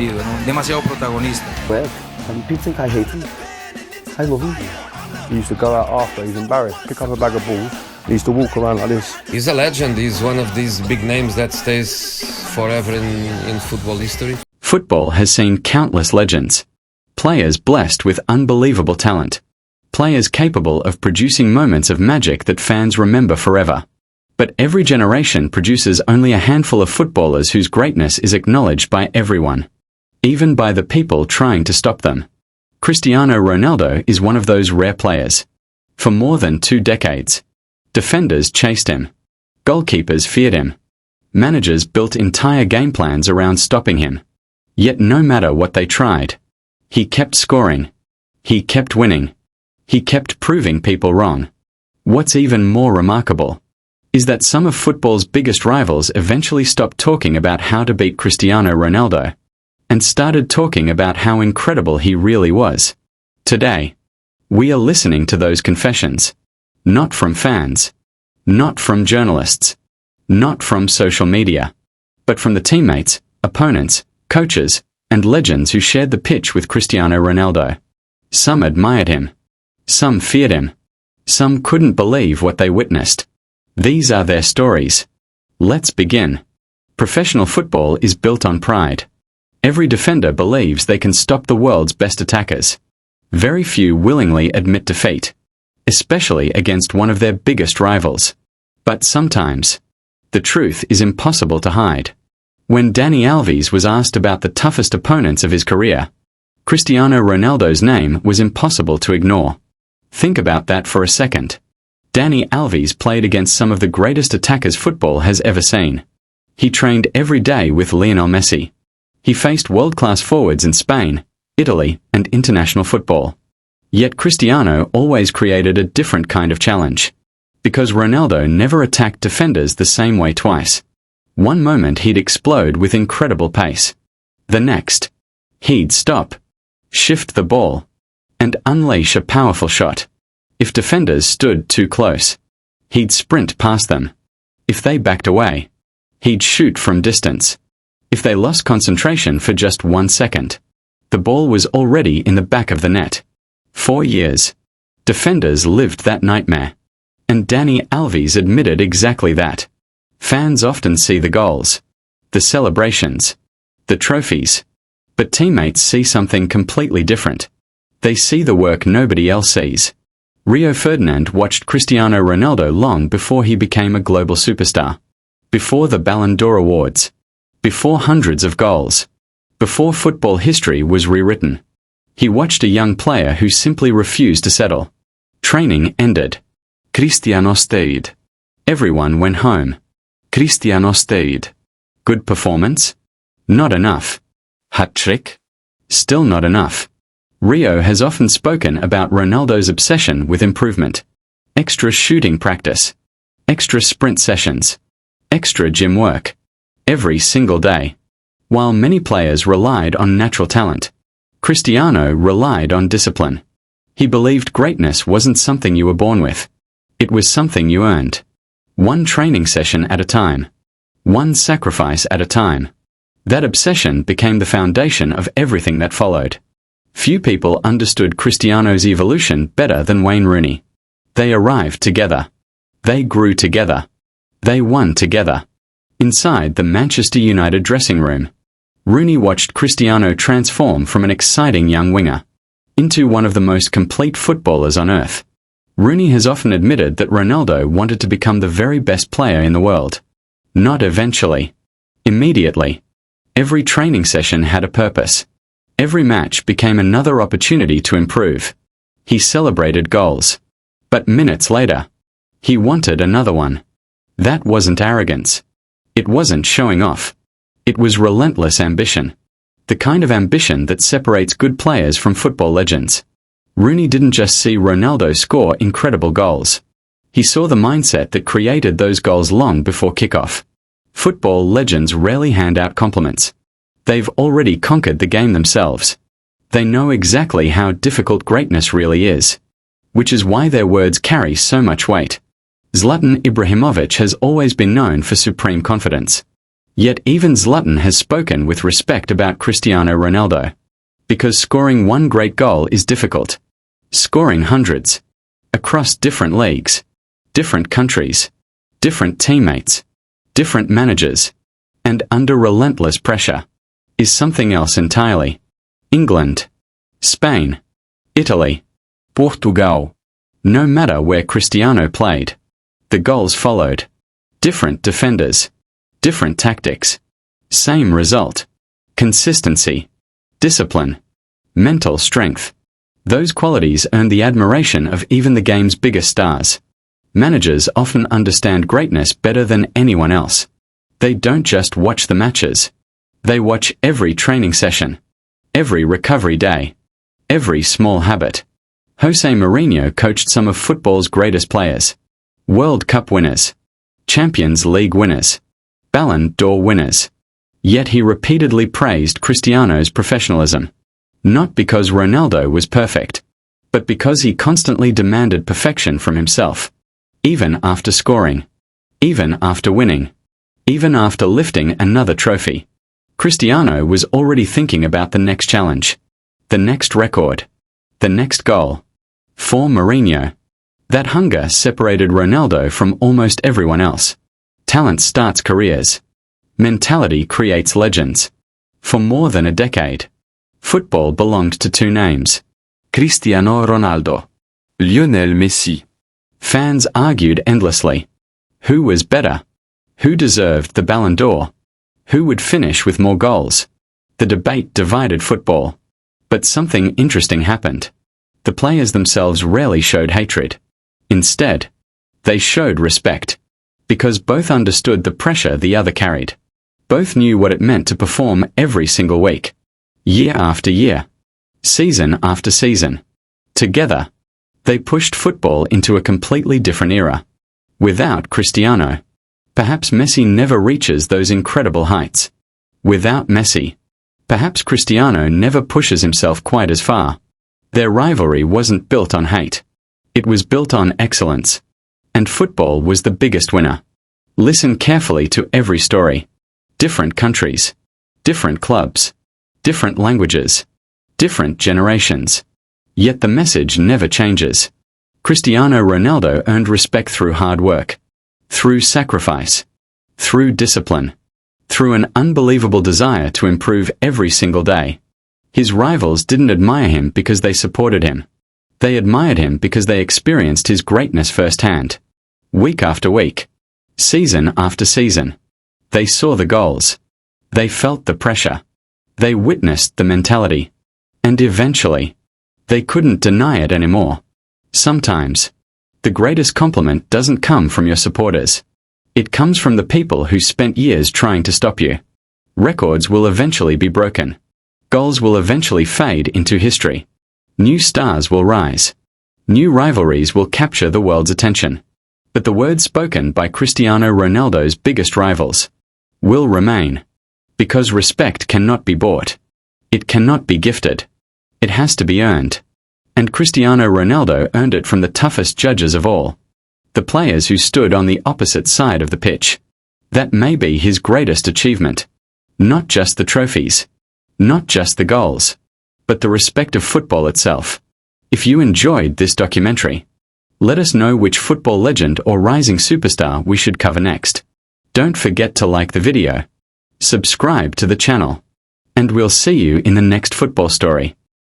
querido, ¿no? Demasiado protagonista. Well, people think I hate him. I love him. He used to go out after, he's embarrassed, pick up a bag of balls. He used to walk around like this. He's a legend. He's one of these big names that stays forever in football history. Football has seen countless legends. Players blessed with unbelievable talent. Players capable of producing moments of magic that fans remember forever. But every generation produces only a handful of footballers whose greatness is acknowledged by everyone, even by the people trying to stop them. Cristiano Ronaldo is one of those rare players. For more than 2 decades, defenders chased him. Goalkeepers feared him. Managers built entire game plans around stopping him. Yet no matter what they tried, he kept scoring. He kept winning. He kept proving people wrong. What's even more remarkable is that some of football's biggest rivals eventually stopped talking about how to beat Cristiano Ronaldo and started talking about how incredible he really was. Today, we are listening to those confessions. Not from fans. Not from journalists. Not from social media. But from the teammates, opponents, coaches, and legends who shared the pitch with Cristiano Ronaldo. Some admired him. Some feared him. Some couldn't believe what they witnessed. These are their stories. Let's begin. Professional football is built on pride. Every defender believes they can stop the world's best attackers. Very few willingly admit defeat, especially against one of their biggest rivals. But sometimes, the truth is impossible to hide. When Dani Alves was asked about the toughest opponents of his career, Cristiano Ronaldo's name was impossible to ignore. Think about that for a second. Dani Alves played against some of the greatest attackers football has ever seen. He trained every day with Lionel Messi. He faced world-class forwards in Spain, Italy, and international football. Yet Cristiano always created a different kind of challenge. Because Ronaldo never attacked defenders the same way twice. One moment he'd explode with incredible pace. The next, he'd stop, shift the ball, and unleash a powerful shot. If defenders stood too close, he'd sprint past them. If they backed away, he'd shoot from distance. If they lost concentration for just 1 second, the ball was already in the back of the net. 4 years. Defenders lived that nightmare. And Dani Alves admitted exactly that. Fans often see the goals, the celebrations, the trophies. But teammates see something completely different. They see the work nobody else sees. Rio Ferdinand watched Cristiano Ronaldo long before he became a global superstar. Before the Ballon d'Or awards. Before hundreds of goals. Before football history was rewritten. He watched a young player who simply refused to settle. Training ended. Cristiano stayed. Everyone went home. Cristiano stayed. Good performance? Not enough. Hat-trick? Still not enough. Rio has often spoken about Ronaldo's obsession with improvement. Extra shooting practice. Extra sprint sessions. Extra gym work. Every single day. While many players relied on natural talent, Cristiano relied on discipline. He believed greatness wasn't something you were born with. It was something you earned. One training session at a time. One sacrifice at a time. That obsession became the foundation of everything that followed. Few people understood Cristiano's evolution better than Wayne Rooney. They arrived together. They grew together. They won together. Inside the Manchester United dressing room, Rooney watched Cristiano transform from an exciting young winger into one of the most complete footballers on earth. Rooney has often admitted that Ronaldo wanted to become the very best player in the world. Not eventually. Immediately. Every training session had a purpose. Every match became another opportunity to improve. He celebrated goals. But minutes later, he wanted another one. That wasn't arrogance. It wasn't showing off. It was relentless ambition. The kind of ambition that separates good players from football legends. Rooney didn't just see Ronaldo score incredible goals. He saw the mindset that created those goals long before kickoff. Football legends rarely hand out compliments. They've already conquered the game themselves. They know exactly how difficult greatness really is. Which is why their words carry so much weight. Zlatan Ibrahimović has always been known for supreme confidence. Yet even Zlatan has spoken with respect about Cristiano Ronaldo. Because scoring one great goal is difficult. Scoring hundreds. Across different leagues. Different countries. Different teammates. Different managers. And under relentless pressure. Is something else entirely. England. Spain. Italy. Portugal. No matter where Cristiano played. The goals followed. Different defenders. Different tactics. Same result. Consistency. Discipline. Mental strength. Those qualities earn the admiration of even the game's biggest stars. Managers often understand greatness better than anyone else. They don't just watch the matches. They watch every training session. Every recovery day. Every small habit. José Mourinho coached some of football's greatest players. World Cup winners. Champions League winners. Ballon d'Or winners. Yet he repeatedly praised Cristiano's professionalism. Not because Ronaldo was perfect, but because he constantly demanded perfection from himself. Even after scoring. Even after winning. Even after lifting another trophy. Cristiano was already thinking about the next challenge. The next record. The next goal. For Mourinho, that hunger separated Ronaldo from almost everyone else. Talent starts careers. Mentality creates legends. For more than a decade, football belonged to two names. Cristiano Ronaldo. Lionel Messi. Fans argued endlessly. Who was better? Who deserved the Ballon d'Or? Who would finish with more goals? The debate divided football. But something interesting happened. The players themselves rarely showed hatred. Instead, they showed respect. Because both understood the pressure the other carried. Both knew what it meant to perform every single week. Year after year. Season after season. Together, they pushed football into a completely different era. Without Cristiano, perhaps Messi never reaches those incredible heights. Without Messi, perhaps Cristiano never pushes himself quite as far. Their rivalry wasn't built on hate. It was built on excellence. And football was the biggest winner. Listen carefully to every story. Different countries. Different clubs. Different languages. Different generations. Yet the message never changes. Cristiano Ronaldo earned respect through hard work. Through sacrifice. Through discipline. Through an unbelievable desire to improve every single day. His rivals didn't admire him because they supported him. They admired him because they experienced his greatness firsthand. Week after week. Season after season. They saw the goals. They felt the pressure. They witnessed the mentality. And eventually, they couldn't deny it anymore. Sometimes, the greatest compliment doesn't come from your supporters. It comes from the people who spent years trying to stop you. Records will eventually be broken. Goals will eventually fade into history. New stars will rise. New rivalries will capture the world's attention. But the words spoken by Cristiano Ronaldo's biggest rivals will remain. Because respect cannot be bought. It cannot be gifted. It has to be earned. And Cristiano Ronaldo earned it from the toughest judges of all. The players who stood on the opposite side of the pitch. That may be his greatest achievement. Not just the trophies. Not just the goals. But the respect of football itself. If you enjoyed this documentary, let us know which football legend or rising superstar we should cover next. Don't forget to like the video. Subscribe to the channel. And we'll see you in the next football story.